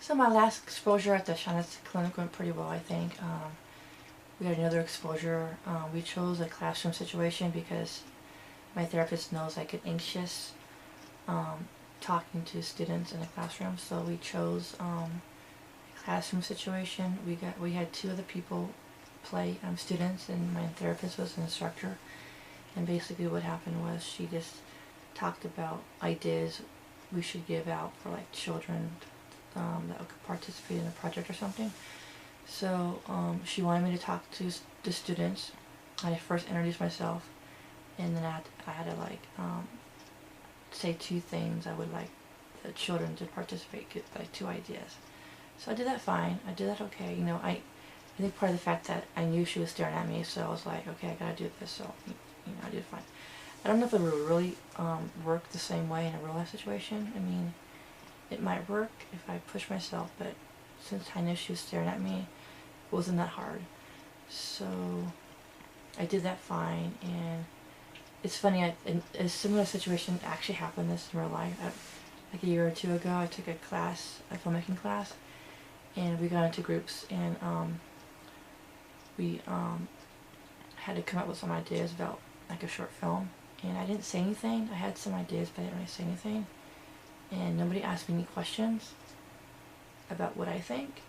So my last exposure at the Shyness clinic went pretty well, I think. We had another exposure. We chose a classroom situation because my therapist knows I get anxious talking to students in the classroom, so we chose a classroom situation. We had two other people play students, and my therapist was an instructor. And basically what happened was she just talked about ideas we should give out for like children that could participate in a project or something. So she wanted me to talk to the students. I first introduced myself, and then I had to like say two things I would like the children to participate, get like two ideas. So I did that fine. I did that okay. You know, I think part of the fact that I knew she was staring at me, so I was like, okay, I gotta do this. So I did fine. I don't know if it would really work the same way in a real life situation. I mean, it might work if I push myself, but since I knew she was staring at me, it wasn't that hard. So I did that fine, and it's funny, a similar situation actually happened this in real life. Like a year or two ago, I took a class, a filmmaking class, and we got into groups, and we had to come up with some ideas about like a short film, and I didn't say anything. I had some ideas, but I didn't really say anything, and nobody asked me any questions about what I think,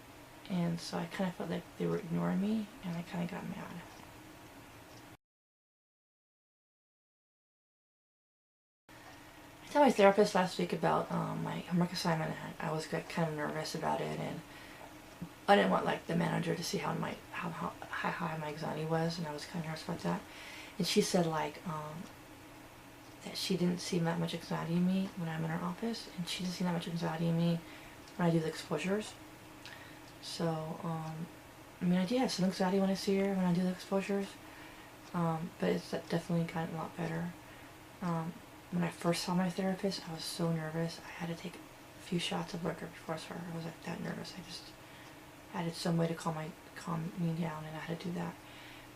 and so I kind of felt like they were ignoring me, and I kind of got mad. I told my therapist last week about my homework assignment, and I was kind of nervous about it, and I didn't want like the manager to see how high my anxiety was, and I was kind of nervous about that. And she said like that she didn't see that much anxiety in me when I'm in her office, and she didn't see that much anxiety in me when I do the exposures. So I mean, I do have some anxiety when I see her when I do the exposures, but it's definitely gotten a lot better. When I first saw my therapist, I was so nervous. I had to take a few shots of liquor before I saw her. I was like that nervous. I had some way to calm me down, and I had to do that.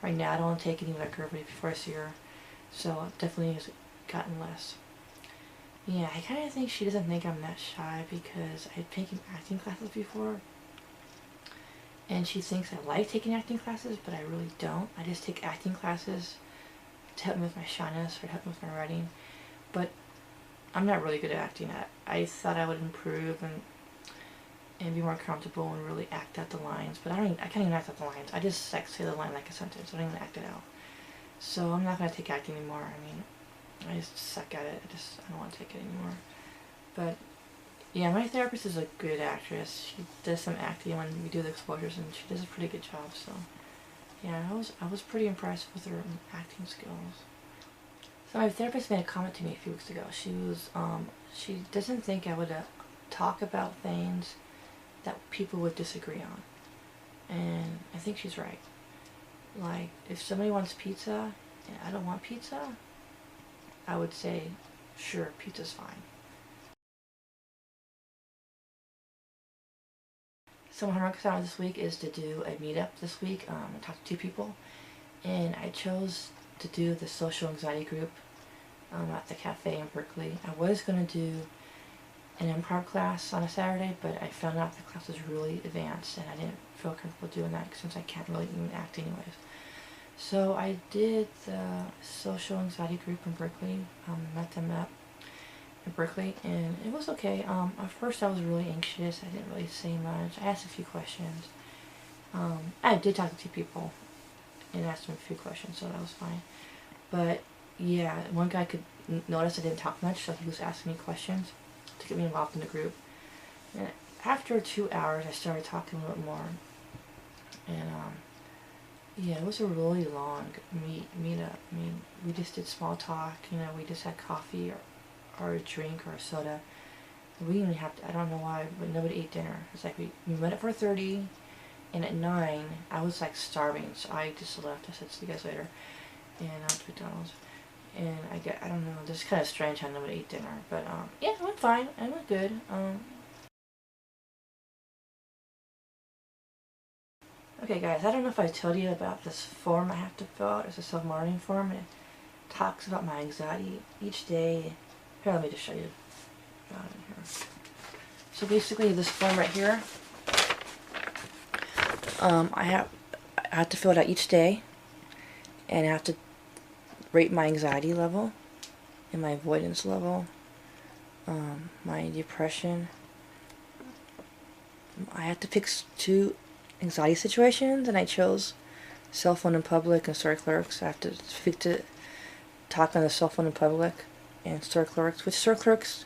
Right now, I don't take any liquor before I see her, so it definitely has gotten less. Yeah, I kind of think she doesn't think I'm that shy because I had taken acting classes before, and she thinks I like taking acting classes, but I really don't. I just take acting classes to help me with my shyness or to help me with my writing, but I'm not really good at acting. I thought I would improve and be more comfortable and really act out the lines, but I can't even act out the lines. I just like say the line like a sentence. I don't even act it out. So I'm not gonna take acting anymore. I mean, I just suck at it. I don't want to take it anymore. But yeah, my therapist is a good actress. She does some acting when we do the exposures, and she does a pretty good job. So yeah, I was pretty impressed with her acting skills. So my therapist made a comment to me a few weeks ago. She doesn't think I would talk about things that people would disagree on, and I think she's right. Like, if somebody wants pizza and I don't want pizza, I would say, sure, pizza's fine. So my homework assignment this week is to do a meetup this week, and talk to two people, and I chose to do the social anxiety group at the cafe in Berkeley. I was going to do an improv class on a Saturday, but I found out the class was really advanced, and I didn't feel comfortable doing that since I can't really even act anyways. So I did the social anxiety group in Berkeley, met them up in Berkeley, and it was okay. At first I was really anxious. I didn't really say much. I asked a few questions. I did talk to two people and asked them a few questions, so that was fine. But yeah, one guy could notice I didn't talk much, so he was asking me questions to get me involved in the group. And after 2 hours, I started talking a little bit more. And yeah, it was a really long meetup. I mean, we just did small talk. You know, we just had coffee or a drink or a soda. We didn't even have to. I don't know why, but nobody ate dinner. It's like we met at 4:30, and at 9, I was like starving, so I just left. I said, "See you guys later," and I went to McDonald's. And I don't know, this is kind of strange how nobody ate dinner, but yeah, it went fine. It went good. Okay, guys, I don't know if I told you about this form I have to fill out. It's a self-monitoring form, and it talks about my anxiety each day. Here, let me just show you. Here. So basically this form right here, I have to fill it out each day, and I have to rate my anxiety level and my avoidance level, my depression. I had to pick 2 anxiety situations, and I chose cell phone in public and store clerks. I have to talk on the cell phone in public and store clerks, which store clerks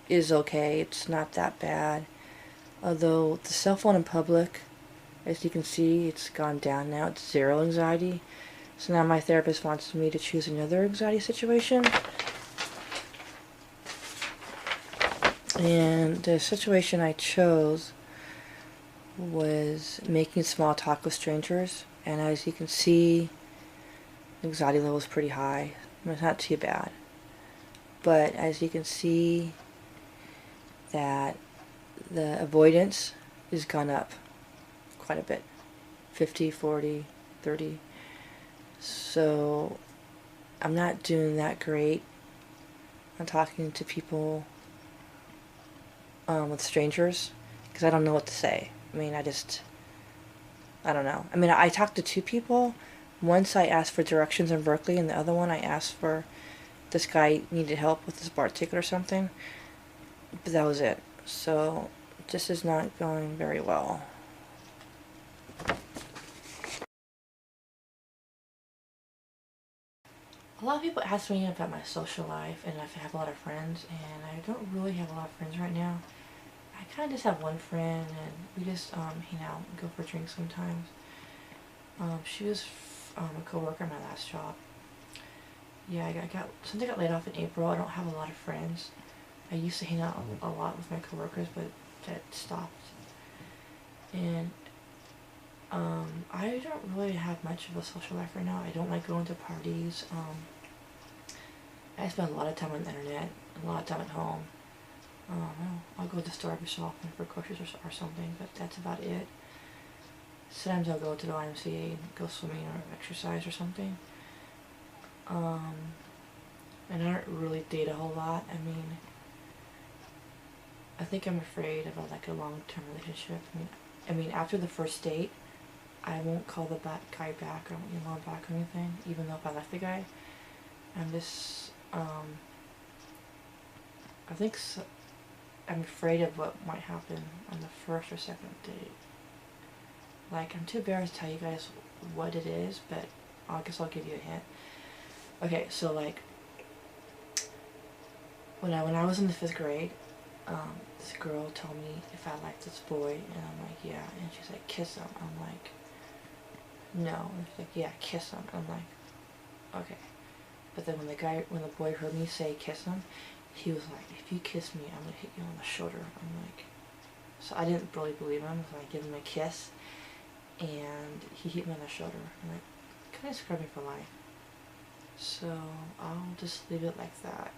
is okay. It's not that bad. Although the cell phone in public, as you can see, it's gone down now. It's 0 anxiety. So now my therapist wants me to choose another anxiety situation. And the situation I chose was making small talk with strangers. And as you can see, the anxiety level is pretty high. I mean, it's not too bad. But as you can see, that the avoidance has gone up quite a bit. 50, 40, 30. So I'm not doing that great on talking to people with strangers, because I don't know what to say. I mean, I don't know. I mean, I talked to 2 people. Once I asked for directions in Berkeley, and the other one I asked for, this guy needed help with his BART ticket or something. But that was it. So this is not going very well. A lot of people ask me about my social life and if I have a lot of friends, and I don't really have a lot of friends right now. I kind of just have one friend, and we just hang out and go for drinks sometimes. She was a co-worker at my last job. Yeah, since I got laid off in April, I don't have a lot of friends. I used to hang out a lot with my coworkers, but that stopped. And I don't really have much of a social life right now. I don't like going to parties. I spend a lot of time on the internet, a lot of time at home. I'll go to the store every so often for groceries or something, but that's about it. Sometimes I'll go to the YMCA and go swimming or exercise or something. And I don't really date a whole lot. I mean, I think I'm afraid of like a long-term relationship. I mean, after the first date, I won't call the guy back or I won't back or anything, even though if I like the guy. I'm just, I think I'm afraid of what might happen on the first or second date. Like, I'm too embarrassed to tell you guys what it is, but I guess I'll give you a hint. Okay, so like, when I was in the 5th grade, this girl told me if I liked this boy, and I'm like, yeah, and she's like, kiss him. I'm like, no. And she's like, yeah, kiss him. I'm like, okay. But then when the boy heard me say kiss him, he was like, if you kiss me, I'm gonna hit you on the shoulder. I'm like, so I didn't really believe him, so I gave him a kiss, and he hit me on the shoulder, and like, kind of scarred me for life. So I'll just leave it like that.